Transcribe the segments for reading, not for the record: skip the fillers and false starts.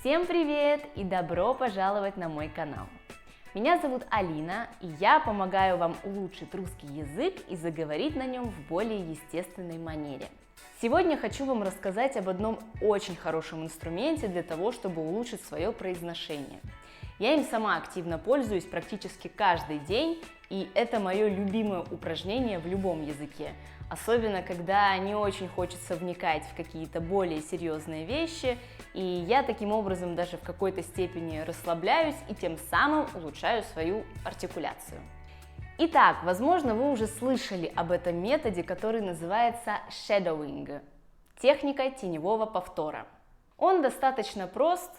Всем привет и добро пожаловать на мой канал. Меня зовут Алина, и я помогаю вам улучшить русский язык и заговорить на нем в более естественной манере. Сегодня хочу вам рассказать об одном очень хорошем инструменте для того, чтобы улучшить свое произношение. Я им сама активно пользуюсь практически каждый день, и это мое любимое упражнение в любом языке, особенно когда не очень хочется вникать в какие-то более серьезные вещи, и я таким образом даже в какой-то степени расслабляюсь и тем самым улучшаю свою артикуляцию. Итак, возможно, вы уже слышали об этом методе, который называется shadowing, техника теневого повтора. Он достаточно прост,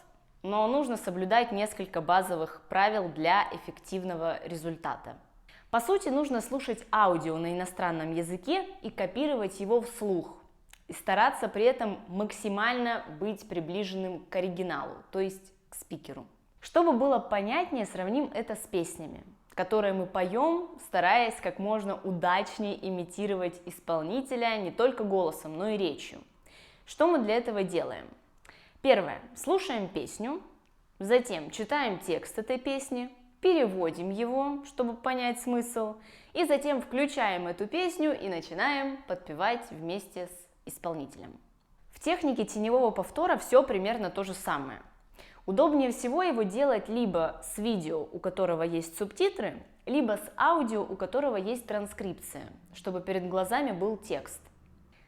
но нужно соблюдать несколько базовых правил для эффективного результата. По сути, нужно слушать аудио на иностранном языке и копировать его вслух, и стараться при этом максимально быть приближенным к оригиналу, то есть к спикеру. Чтобы было понятнее, сравним это с песнями, которые мы поем, стараясь как можно удачнее имитировать исполнителя не только голосом, но и речью. Что мы для этого делаем? Первое. Слушаем песню, затем читаем текст этой песни, переводим его, чтобы понять смысл, и затем включаем эту песню и начинаем подпевать вместе с исполнителем. В технике теневого повтора все примерно то же самое. Удобнее всего его делать либо с видео, у которого есть субтитры, либо с аудио, у которого есть транскрипция, чтобы перед глазами был текст.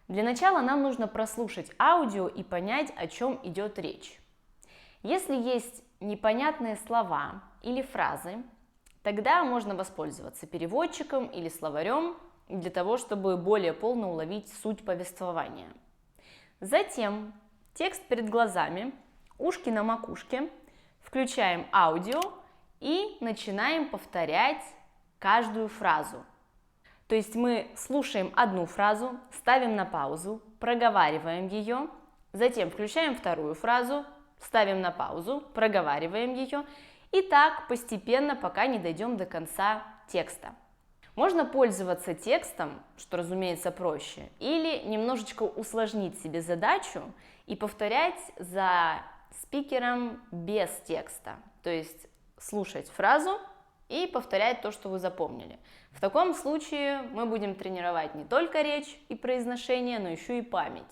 Для начала нам нужно прослушать аудио и понять, о чем идет речь. Если есть непонятные слова или фразы, тогда можно воспользоваться переводчиком или словарем для того, чтобы более полно уловить суть повествования. Затем текст перед глазами, ушки на макушке, включаем аудио и начинаем повторять каждую фразу. То есть мы слушаем одну фразу, ставим на паузу, проговариваем ее, затем включаем вторую фразу, ставим на паузу, проговариваем ее, и так постепенно, пока не дойдем до конца текста. Можно пользоваться текстом, что, разумеется, проще, или немножечко усложнить себе задачу и повторять за спикером без текста, то есть слушать фразу и повторять то, что вы запомнили. В таком случае мы будем тренировать не только речь и произношение, но еще и память.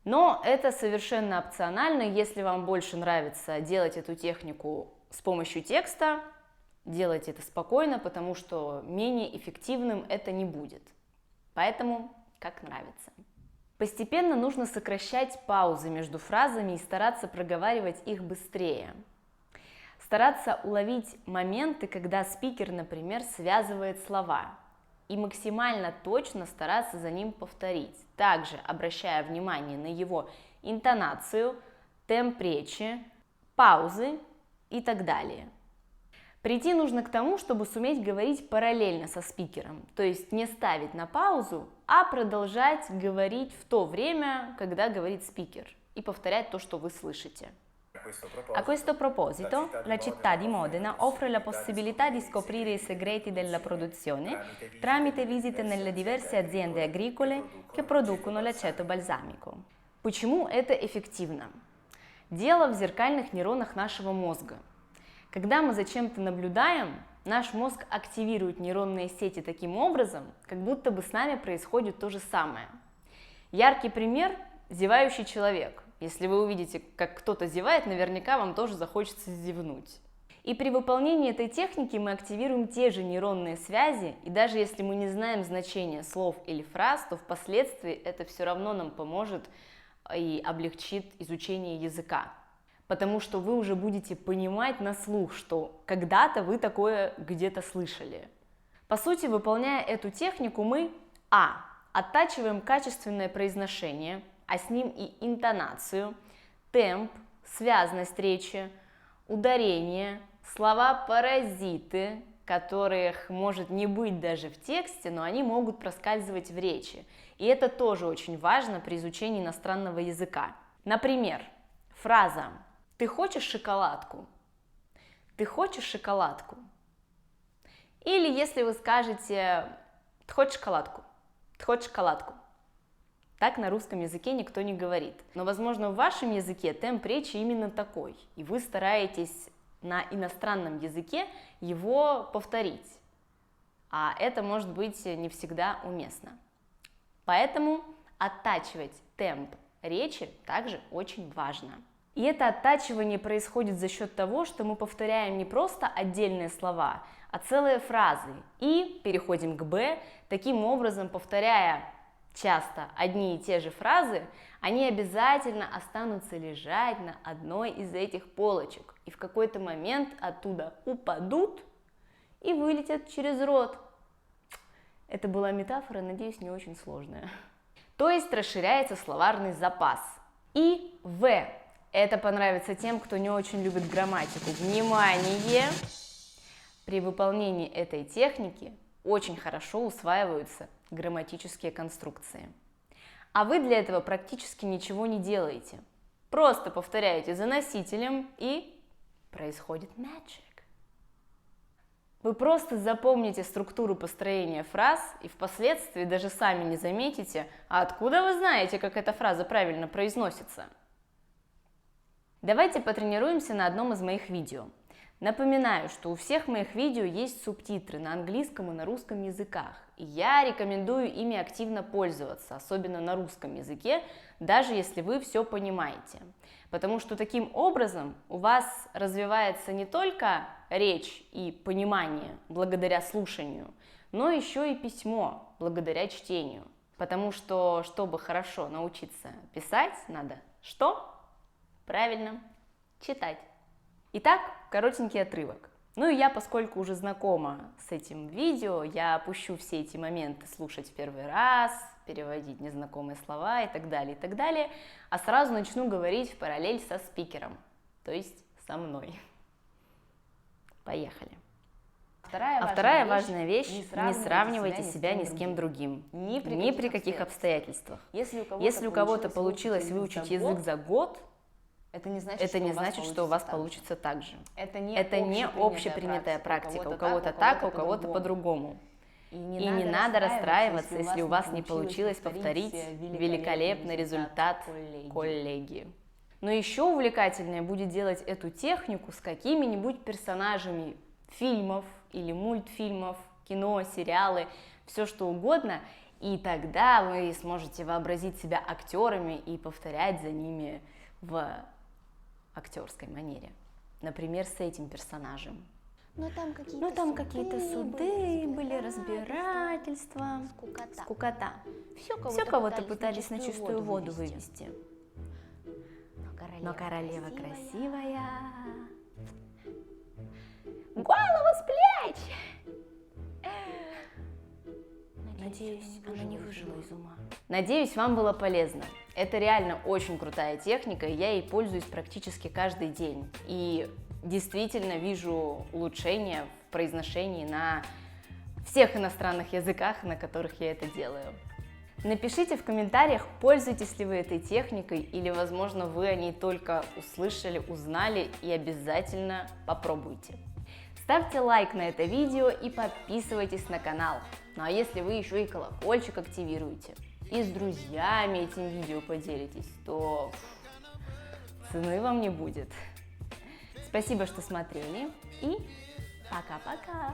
Но это совершенно опционально, если вам больше нравится делать эту технику с помощью текста, делайте это спокойно, потому что менее эффективным это не будет. Поэтому как нравится. Постепенно нужно сокращать паузы между фразами и стараться проговаривать их быстрее. Стараться уловить моменты, когда спикер, например, связывает слова, и максимально точно стараться за ним повторить, также обращая внимание на его интонацию, темп речи, паузы и так далее. Прийти нужно к тому, чтобы суметь говорить параллельно со спикером, то есть не ставить на паузу, а продолжать говорить в то время, когда говорит спикер, и повторять то, что вы слышите. A questo proposito, la città di Modena offre la possibilità di scoprire i segreti della produzione tramite visite nelle diverse aziende agricole che producono l'aceto balsamico. Почему это эффективно? Дело в зеркальных нейронах нашего мозга. Когда мы за чем-то наблюдаем, наш мозг активирует нейронные сети таким образом, как будто бы с нами происходит то же самое. Яркий пример – зевающий человек. Если вы увидите, как кто-то зевает, наверняка вам тоже захочется зевнуть. И при выполнении этой техники мы активируем те же нейронные связи, и даже если мы не знаем значения слов или фраз, то впоследствии это все равно нам поможет и облегчит изучение языка. Потому что вы уже будете понимать на слух, что когда-то вы такое где-то слышали. По сути, выполняя эту технику, мы оттачиваем качественное произношение, а с ним и интонацию, темп, связность речи, ударение, слова-паразиты, которых может не быть даже в тексте, но они могут проскальзывать в речи. И это тоже очень важно при изучении иностранного языка. Например, фраза «Ты хочешь шоколадку?» «Ты хочешь шоколадку?» Или если вы скажете «Ты хочешь шоколадку?» «Ты хочешь шоколадку?» Так на русском языке никто не говорит. Но, возможно, в вашем языке темп речи именно такой, и вы стараетесь на иностранном языке его повторить. А это может быть не всегда уместно. Поэтому оттачивать темп речи также очень важно. И это оттачивание происходит за счет того, что мы повторяем не просто отдельные слова, а целые фразы. И переходим к «Б», таким образом, повторяя часто одни и те же фразы, они обязательно останутся лежать на одной из этих полочек. И в какой-то момент оттуда упадут и вылетят через рот. Это была метафора, надеюсь, не очень сложная. То есть расширяется словарный запас. И В. Это понравится тем, кто не очень любит грамматику. Внимание! При выполнении этой техники очень хорошо усваиваются грамматические конструкции. А вы для этого практически ничего не делаете. Просто повторяете за носителем, и происходит magic. Вы просто запомните структуру построения фраз и впоследствии даже сами не заметите, а откуда вы знаете, как эта фраза правильно произносится. Давайте потренируемся на одном из моих видео. Напоминаю, что у всех моих видео есть субтитры на английском и на русском языках, и я рекомендую ими активно пользоваться, особенно на русском языке, даже если вы все понимаете. Потому что таким образом у вас развивается не только речь и понимание благодаря слушанию, но еще и письмо благодаря чтению. Потому что, чтобы хорошо научиться писать, надо что? Правильно, читать. Итак, коротенький отрывок. Ну и я, поскольку уже знакома с этим видео, я опущу все эти моменты слушать в первый раз, переводить незнакомые слова и так далее, а сразу начну говорить в параллель со спикером, то есть со мной. Поехали. Вторая важная вещь – не сравнивайте себя ни с кем другим, ни при каких обстоятельствах. Если у кого-то получилось выучить язык за год, это не значит, что у вас получится так же. Это не общепринятая практика. У кого-то так, а у кого-то по-другому. И не надо расстраиваться, если у вас не получилось повторить великолепный результат коллеги. Но еще увлекательнее будет делать эту технику с какими-нибудь персонажами фильмов или мультфильмов, кино, сериалы, все что угодно. И тогда вы сможете вообразить себя актерами и повторять за ними в актерской манере. Например, с этим персонажем. Но там какие-то суды были, разбирательства, скукота. Все кого-то пытались на чистую воду вывести. Но королева красивая. Голову с плеч! Надеюсь, она не выжила из ума. Надеюсь, вам было полезно. Это реально очень крутая техника, и я ей пользуюсь практически каждый день. И действительно вижу улучшения в произношении на всех иностранных языках, на которых я это делаю. Напишите в комментариях, пользуетесь ли вы этой техникой, или, возможно, вы о ней только услышали, узнали, и обязательно попробуйте. Ставьте лайк на это видео и подписывайтесь на канал. Ну а если вы еще и колокольчик активируете и с друзьями этим видео поделитесь, то цены вам не будет. Спасибо, что смотрели, и пока-пока!